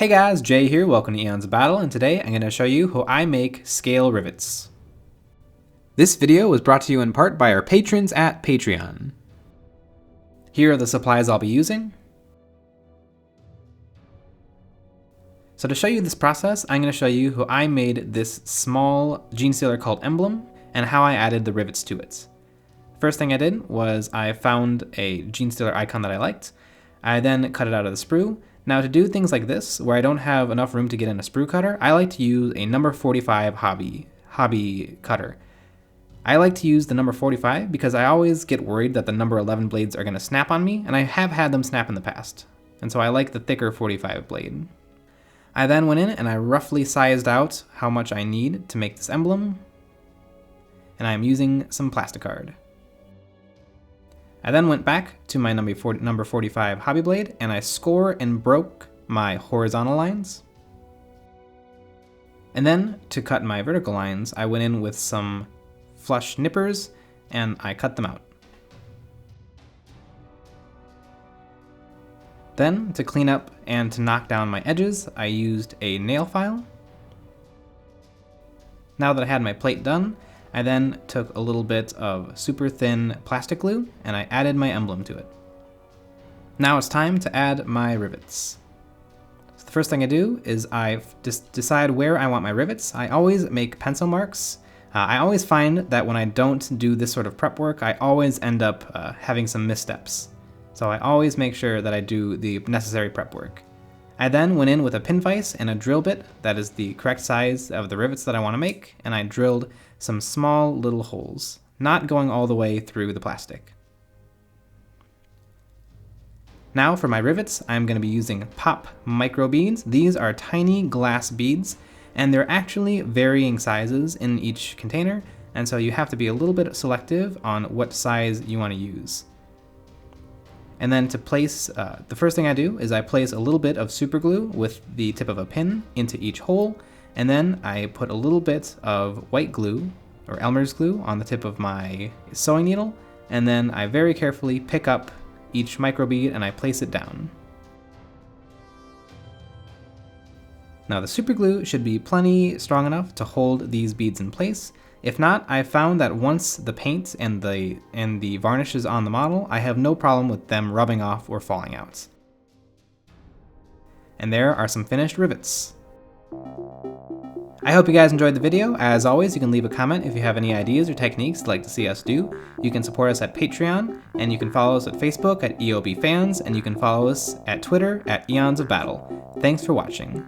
Hey guys, Jay here, welcome to Eons of Battle, and today I'm going to show you how I make scale rivets. This video was brought to you in part by our patrons at Patreon. Here are the supplies I'll be using. So to show you this process, I'm going to show you how I made this small gene stealer called Emblem, and how I added the rivets to it. First thing I did was I found a gene stealer icon that I liked. I then cut it out of the sprue. Now to do things like this, where I don't have enough room to get in a sprue cutter, I like to use a number 45 hobby cutter. I like to use the number 45 because I always get worried that the number 11 blades are going to snap on me, and I have had them snap in the past. And so I like the thicker 45 blade. I then went in and I roughly sized out how much I need to make this emblem, and I'm using some plasticard. I then went back to my number 45 hobby blade and I score and broke my horizontal lines. And then to cut my vertical lines, I went in with some flush nippers and I cut them out. Then to clean up and to knock down my edges, I used a nail file. Now that I had my plate done, I then took a little bit of super thin plastic glue and I added my emblem to it. Now it's time to add my rivets. So the first thing I do is I decide where I want my rivets. I always make pencil marks. I always find that when I don't do this sort of prep work, I always end up having some missteps. So I always make sure that I do the necessary prep work. I then went in with a pin vise and a drill bit that is the correct size of the rivets that I want to make, and I drilled some small little holes, not going all the way through the plastic. Now for my rivets, I'm going to be using pop micro beads. These are tiny glass beads, and they're actually varying sizes in each container, and so you have to be a little bit selective on what size you want to use. And then to place, the first thing I do is I place a little bit of super glue with the tip of a pin into each hole, and then I put a little bit of white glue, or Elmer's glue, on the tip of my sewing needle, and then I very carefully pick up each microbead and I place it down. Now the super glue should be plenty strong enough to hold these beads in place. If not, I found that once the paint and the varnish is on the model, I have no problem with them rubbing off or falling out. And there are some finished rivets. I hope you guys enjoyed the video. As always, you can leave a comment if you have any ideas or techniques you'd like to see us do. You can support us at Patreon, and you can follow us at Facebook at EOB Fans, and you can follow us at Twitter at EonsOfBattle. Thanks for watching.